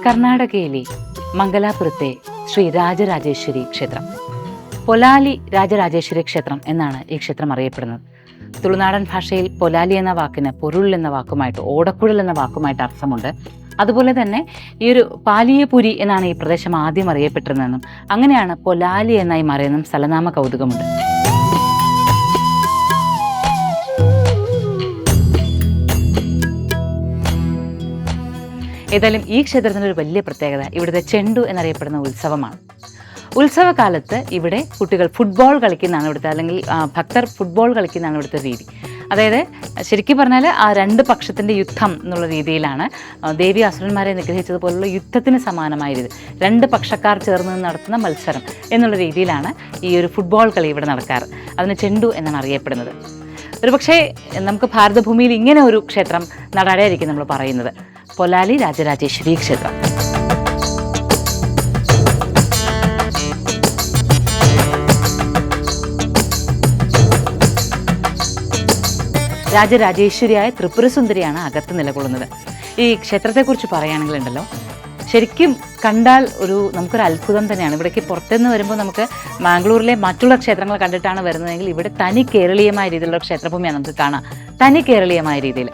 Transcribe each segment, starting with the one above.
കർണാടകയിലെ മംഗലാപുരത്തെ ശ്രീ രാജരാജേശ്വരി ക്ഷേത്രം, പൊലാലി രാജരാജേശ്വരി ക്ഷേത്രം എന്നാണ് ഈ ക്ഷേത്രം അറിയപ്പെടുന്നത്. തുളുനാടൻ ഭാഷയിൽ പൊലാലി എന്ന വാക്കിന് പൊരുൾ എന്ന വാക്കുമായിട്ട്, ഓടക്കുഴൽ എന്ന വാക്കുമായിട്ട് അർത്ഥമുണ്ട്. അതുപോലെ തന്നെ ഈ ഒരു പാലിയപുരി എന്നാണ് ഈ പ്രദേശം ആദ്യം അറിയപ്പെട്ടിരുന്നതെന്നും അങ്ങനെയാണ് പൊലാലി എന്നായി മാറിയെന്നും സ്ഥലനാമ കൗതുകമുണ്ട്. ഏതായാലും ഈ ക്ഷേത്രത്തിൻ്റെ ഒരു വലിയ പ്രത്യേകത ഇവിടുത്തെ ചെണ്ടു എന്നറിയപ്പെടുന്ന ഉത്സവമാണ്. ഉത്സവകാലത്ത് ഇവിടെ കുട്ടികൾ ഫുട്ബോൾ കളിക്കുന്നതാണ് ഇവിടുത്തെ, അല്ലെങ്കിൽ ഭക്തർ ഫുട്ബോൾ കളിക്കുന്നതാണ് ഇവിടുത്തെ രീതി. അതായത് ശരിക്കും പറഞ്ഞാൽ ആ രണ്ട് പക്ഷത്തിൻ്റെ യുദ്ധം എന്നുള്ള രീതിയിലാണ് ദേവി അസുരന്മാരെ നിഗ്രഹിച്ചതുപോലുള്ള യുദ്ധത്തിന് സമാനമായ രീതി, രണ്ട് പക്ഷക്കാർ ചേർന്ന് നടത്തുന്ന മത്സരം എന്നുള്ള രീതിയിലാണ് ഈ ഒരു ഫുട്ബോൾ കളി ഇവിടെ നടക്കാറ്. അതിന് ചെണ്ടു എന്നാണ് അറിയപ്പെടുന്നത്. ഒരുപക്ഷെ നമുക്ക് ഭാരതഭൂമിയിൽ ഇങ്ങനെ ഒരു ക്ഷേത്രം നടാടെയായിരിക്കും നമ്മൾ പറയുന്നത്, പൊലാലി രാജരാജേശ്വരി ക്ഷേത്രം. രാജരാജേശ്വരിയായ ത്രിപുരസുന്ദരിയാണ് അകത്ത് നിലകൊള്ളുന്നത്. ഈ ക്ഷേത്രത്തെക്കുറിച്ച് പറയുകയാണെങ്കിലുണ്ടല്ലോ, ശരിക്കും കണ്ടാൽ നമുക്കൊരു അത്ഭുതം തന്നെയാണ്. ഇവിടേക്ക് പുറത്തുനിന്ന് വരുമ്പോൾ നമുക്ക് മാംഗ്ലൂരിലെ മറ്റുള്ള ക്ഷേത്രങ്ങൾ കണ്ടിട്ടാണ് വരുന്നതെങ്കിൽ ഇവിടെ തനി കേരളീയമായ രീതിയിലുള്ള ക്ഷേത്രഭൂമിയാണ് നമുക്ക് കാണാം. തനി കേരളീയമായ രീതിയിൽ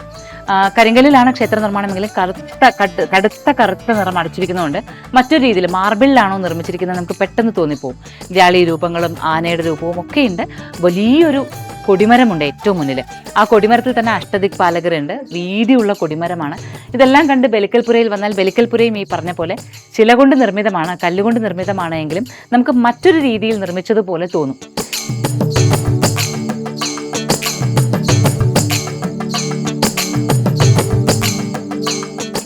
കരിങ്കല്ലിലാണ് ക്ഷേത്ര നിർമ്മാണമെങ്കിലും കടുത്ത കറുത്ത നിറം അടിച്ചിരിക്കുന്നതുകൊണ്ട് മറ്റൊരു രീതിയിൽ മാർബിളിലാണോ നിർമ്മിച്ചിരിക്കുന്നത് നമുക്ക് പെട്ടെന്ന് തോന്നിപ്പോവും. ജാളി രൂപങ്ങളും ആനയുടെ രൂപവും ഒക്കെയുണ്ട്. വലിയൊരു കൊടിമരമുണ്ട് ഏറ്റവും മുന്നിൽ. ആ കൊടിമരത്തിൽ തന്നെ അഷ്ടദിക് പാലകരുണ്ട്. വീതിയുള്ള കൊടിമരമാണ്. ഇതെല്ലാം കണ്ട് ബലിക്കൽപുരയിൽ വന്നാൽ, ബലിക്കൽപുരയും ഈ പറഞ്ഞ പോലെ ശില കൊണ്ട് നിർമ്മിതമാണ്, കല്ലുകൊണ്ട് നിർമ്മിതമാണ് എങ്കിലും നമുക്ക് മറ്റൊരു രീതിയിൽ നിർമ്മിച്ചതുപോലെ തോന്നും.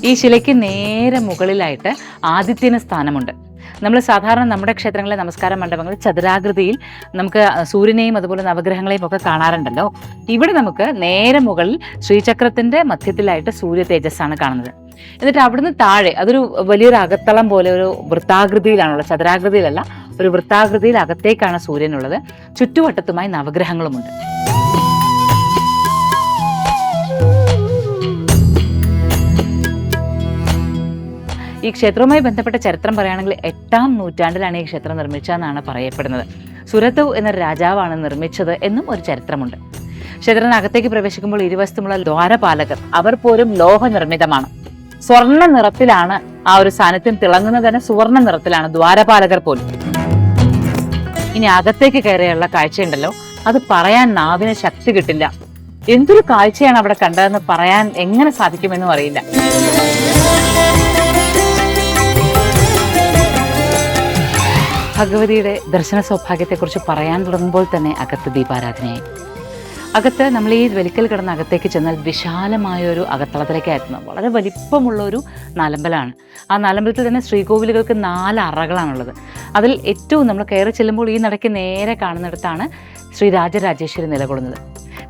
ഈ ശിലയ്ക്ക് നേരെ മുകളിലായിട്ട് ആദിത്യന് സ്ഥാനമുണ്ട്. നമ്മൾ സാധാരണ നമ്മുടെ ക്ഷേത്രങ്ങളിലെ നമസ്കാര മണ്ഡപങ്ങളിൽ ചതുരാകൃതിയിൽ നമുക്ക് സൂര്യനെയും അതുപോലെ നവഗ്രഹങ്ങളെയും ഒക്കെ കാണാറുണ്ടല്ലോ. ഇവിടെ നമുക്ക് നേരെ മുകളിൽ ശ്രീചക്രത്തിൻ്റെ മധ്യത്തിലായിട്ട് സൂര്യ തേജസ്സാണ് കാണുന്നത്. എന്നിട്ട് അവിടുന്ന് താഴെ അതൊരു വലിയൊരു അകത്തളം പോലെ ഒരു വൃത്താകൃതിയിലാണുള്ളത്, ചതുരാകൃതിയിലല്ല, ഒരു വൃത്താകൃതിയിൽ അകത്തേക്കാണ് സൂര്യനുള്ളത്. ചുറ്റുവട്ടത്തുമായി നവഗ്രഹങ്ങളുമുണ്ട്. ഈ ക്ഷേത്രവുമായി ബന്ധപ്പെട്ട ചരിത്രം പറയുകയാണെങ്കിൽ 8ാം നൂറ്റാണ്ടിലാണ് ഈ ക്ഷേത്രം നിർമ്മിച്ചതെന്നാണ് പറയപ്പെടുന്നത്. സുരതവ് എന്ന രാജാവാണ് നിർമ്മിച്ചത് എന്നും ഒരു ചരിത്രമുണ്ട്. ക്ഷേത്രത്തിനകത്തേക്ക് പ്രവേശിക്കുമ്പോൾ ഇരുവശത്തുമുള്ള ദ്വാരപാലകർ അവർ പോലും ലോഹ നിർമ്മിതമാണ്. സ്വർണ്ണ നിറത്തിലാണ് ആ ഒരു സാന്നിധ്യം തിളങ്ങുന്നത്, തന്നെ സുവർണ്ണ നിറത്തിലാണ് ദ്വാരപാലകർ പോലും. ഇനി അകത്തേക്ക് കയറിയുള്ള കാഴ്ചയുണ്ടല്ലോ, അത് പറയാൻ നാവിന് ശക്തി കിട്ടില്ല. എന്തൊരു കാഴ്ചയാണ് അവിടെ കണ്ടതെന്ന് പറയാൻ എങ്ങനെ സാധിക്കുമെന്നും അറിയില്ല. ഭഗവതിയുടെ ദർശന സൗഭാഗ്യത്തെക്കുറിച്ച് പറയാൻ തുടങ്ങുമ്പോൾ തന്നെ അകത്ത് ദീപാരാധനയായി. അകത്ത് നമ്മൾ ഈ വെലിക്കൽ കിടന്ന അകത്തേക്ക് ചെന്നാൽ വിശാലമായൊരു അകത്തളത്തിലേക്കായിരുന്നു. വളരെ വലിപ്പമുള്ളൊരു നാലമ്പലമാണ്. ആ നാലമ്പലത്തിൽ തന്നെ ശ്രീകോവിലുകൾക്ക് 4 അറകളാണുള്ളത്. അതിൽ ഏറ്റവും നമ്മൾ കയറി ചെല്ലുമ്പോൾ ഈ നടയ്ക്ക് നേരെ കാണുന്നിടത്താണ് ശ്രീ രാജരാജേശ്വരി നിലകൊള്ളുന്നത്.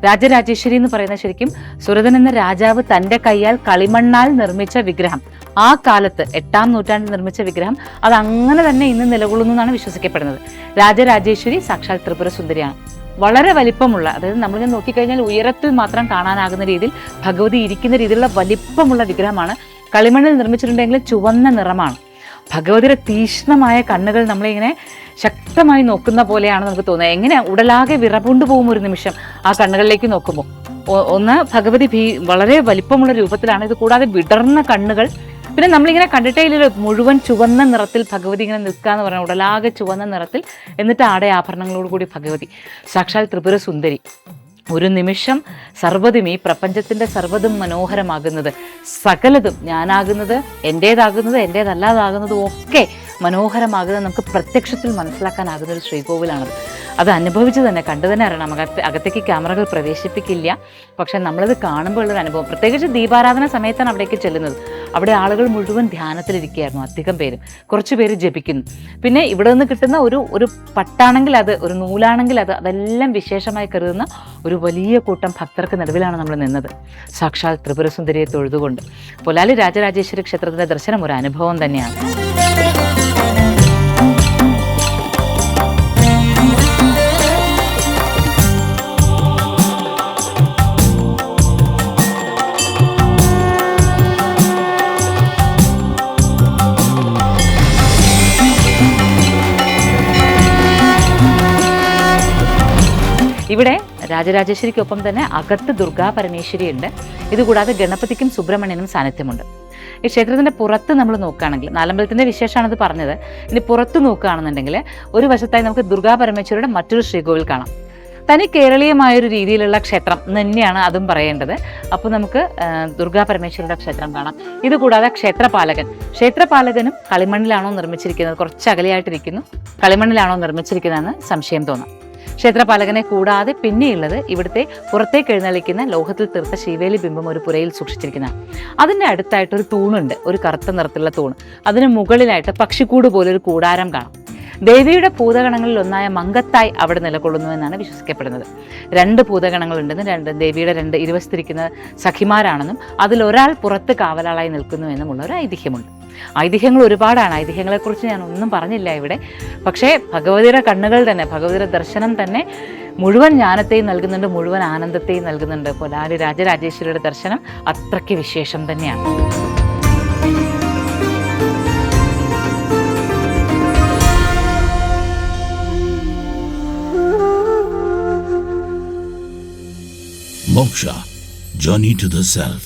രാജരാജേശ്വരി എന്ന് പറയുന്നത് ശരിക്കും സുരതൻ എന്ന രാജാവ് തൻ്റെ കൈയാൽ കളിമണ്ണാൽ നിർമ്മിച്ച വിഗ്രഹം. ആ കാലത്ത് 8ാം നൂറ്റാണ്ടിൽ നിർമ്മിച്ച വിഗ്രഹം അത് അങ്ങനെ തന്നെ ഇന്ന് നിലകൊള്ളുന്നു എന്നാണ് വിശ്വസിക്കപ്പെടുന്നത്. രാജരാജേശ്വരി സാക്ഷാൽ ത്രിപുര സുന്ദരിയാണ്. വളരെ വലിപ്പമുള്ള, അതായത് നമ്മളിങ്ങനെ നോക്കിക്കഴിഞ്ഞാൽ ഉയരത്തിൽ മാത്രം കാണാനാകുന്ന രീതിയിൽ ഭഗവതി ഇരിക്കുന്ന രീതിയിലുള്ള വലിപ്പമുള്ള വിഗ്രഹമാണ്. കളിമണ്ണിൽ നിർമ്മിച്ചിട്ടുണ്ടെങ്കിൽ ചുവന്ന നിറമാണ്. ഭഗവതിയുടെ തീക്ഷ്ണമായ കണ്ണുകൾ നമ്മളിങ്ങനെ ശക്തമായി നോക്കുന്ന പോലെയാണ് നമുക്ക് തോന്നുന്നത്. എങ്ങനെ ഉടലാകെ വിറപുണ്ടു പോകും ഒരു നിമിഷം ആ കണ്ണുകളിലേക്ക് നോക്കുമ്പോൾ. ഒന്ന് ഭഗവതി വളരെ വലിപ്പമുള്ള രൂപത്തിലാണ്. ഇത് കൂടാതെ വിടർന്ന കണ്ണുകൾ. പിന്നെ നമ്മളിങ്ങനെ കണ്ടിട്ടേ ഇല്ലല്ലോ, മുഴുവൻ ചുവന്ന നിറത്തിൽ ഭഗവതി ഇങ്ങനെ നിൽക്കുക എന്ന് പറഞ്ഞാൽ, ഉടലാകെ ചുവന്ന നിറത്തിൽ. എന്നിട്ട് ആടെ ആഭരണങ്ങളോടുകൂടി ഭഗവതി സാക്ഷാൽ ത്രിപുര സുന്ദരി. ഒരു നിമിഷം സർവ്വതും, ഈ പ്രപഞ്ചത്തിൻ്റെ സർവ്വതും മനോഹരമാകുന്നത്, സകലതും ഞാനാകുന്നത്, എൻ്റേതാകുന്നത്, എൻ്റേതല്ലാതാകുന്നതും ഒക്കെ മനോഹരമാകുന്നത് നമുക്ക് പ്രത്യക്ഷത്തിൽ മനസ്സിലാക്കാനാകുന്ന ഒരു ശ്രീകോവിലാണത്. അത് അനുഭവിച്ച് തന്നെ കണ്ടു തന്നെ അറിയണം. അകത്തേക്ക് ക്യാമറകൾ പ്രവേശിപ്പിക്കില്ല, പക്ഷെ നമ്മളത് കാണുമ്പോൾ ഉള്ളൊരു അനുഭവം. പ്രത്യേകിച്ച് ദീപാരാധന സമയത്താണ് അവിടേക്ക് ചെല്ലുന്നത്. അവിടെ ആളുകൾ മുഴുവൻ ധ്യാനത്തിലിരിക്കുകയായിരുന്നു. അധികം പേരും, കുറച്ച് പേര് ജപിക്കുന്നു. പിന്നെ ഇവിടെ നിന്ന് കിട്ടുന്ന ഒരു പട്ടാണെങ്കിൽ അത്, ഒരു നൂലാണെങ്കിൽ അതെല്ലാം വിശേഷമായി കരുതുന്ന ഒരു വലിയ കൂട്ടം ഭക്തർക്ക് നടുവിലാണ് നമ്മൾ നിന്നത്, സാക്ഷാൽ ത്രിപുരസുന്ദരിയെ തൊഴുതുകൊണ്ട്. പൊലാലി രാജരാജേശ്വരി ക്ഷേത്രത്തിൻ്റെ ദർശനം ഒരു അനുഭവം തന്നെയാണ്. ഇവിടെ രാജരാജേശ്വരിക്കൊപ്പം തന്നെ അകത്ത് ദുർഗാ പരമേശ്വരി ഉണ്ട്. ഇതുകൂടാതെ ഗണപതിക്കും സുബ്രഹ്മണ്യനും സാന്നിധ്യമുണ്ട്. ഈ ക്ഷേത്രത്തിൻ്റെ പുറത്ത് നമ്മൾ നോക്കുകയാണെങ്കിൽ, നാലമ്പലത്തിൻ്റെ വിശേഷമാണത് പറഞ്ഞത്, ഇനി പുറത്ത് നോക്കുകയാണെന്നുണ്ടെങ്കിൽ ഒരു വശത്തായി നമുക്ക് ദുർഗാ പരമേശ്വരിയുടെ മറ്റൊരു ശ്രീകോവിൽ കാണാം. തനി കേരളീയമായൊരു രീതിയിലുള്ള ക്ഷേത്രം എന്ന് തന്നെയാണ് അതും പറയേണ്ടത്. അപ്പോൾ നമുക്ക് ദുർഗാ പരമേശ്വരിയുടെ ക്ഷേത്രം കാണാം. ഇതുകൂടാതെ ക്ഷേത്രപാലകനും കളിമണ്ണിലാണോ നിർമ്മിച്ചിരിക്കുന്നത്, കുറച്ച് അകലെയായിട്ടിരിക്കുന്നു, കളിമണ്ണിലാണോ നിർമ്മിച്ചിരിക്കുന്നതെന്ന് സംശയം തോന്നാം. ക്ഷേത്രപാലകനെ കൂടാതെ പിന്നെയുള്ളത് ഇവിടുത്തെ പുറത്തേക്ക് എഴുന്നള്ളിക്കുന്ന ലോഹത്തിൽ തീർത്ത ശിവേലി ബിംബം ഒരു പുരയിൽ സൂക്ഷിച്ചിരിക്കുന്നതാണ്. അതിൻ്റെ അടുത്തായിട്ടൊരു തൂണുണ്ട്, ഒരു കറുത്ത നിറത്തിലുള്ള തൂണ്. അതിന് മുകളിലായിട്ട് പക്ഷിക്കൂട് പോലൊരു കൂടാരം കാണാം. ദേവിയുടെ ഭൂതഗണങ്ങളിൽ ഒന്നായ മങ്കത്തായി അവിടെ നിലകൊള്ളുന്നു എന്നാണ് വിശ്വസിക്കപ്പെടുന്നത്. 2 ഭൂതഗണങ്ങളുണ്ടെന്നും ദേവിയുടെ 2 ഇരുവശത്തിരിക്കുന്ന സഖിമാരാണെന്നും അതിലൊരാൾ പുറത്ത് കാവലാളായി നിൽക്കുന്നുവെന്നുമുള്ള ഒരു ഐതിഹ്യമുണ്ട്. ഐതിഹ്യങ്ങൾ ഒരുപാടാണ്. ഐതിഹ്യങ്ങളെക്കുറിച്ച് ഞാൻ ഒന്നും പറഞ്ഞില്ല ഇവിടെ. പക്ഷേ ഭഗവതിയുടെ കണ്ണുകൾ തന്നെ, ഭഗവതിയുടെ ദർശനം തന്നെ മുഴുവൻ ജ്ഞാനത്തെയും നൽകുന്നുണ്ട്, മുഴുവൻ ആനന്ദത്തെയും നൽകുന്നുണ്ട്. പൊലാലി രാജരാജേശ്വരിയുടെ ദർശനം അത്രയ്ക്ക് വിശേഷം തന്നെയാണ്. Moksha, Journey to the Self.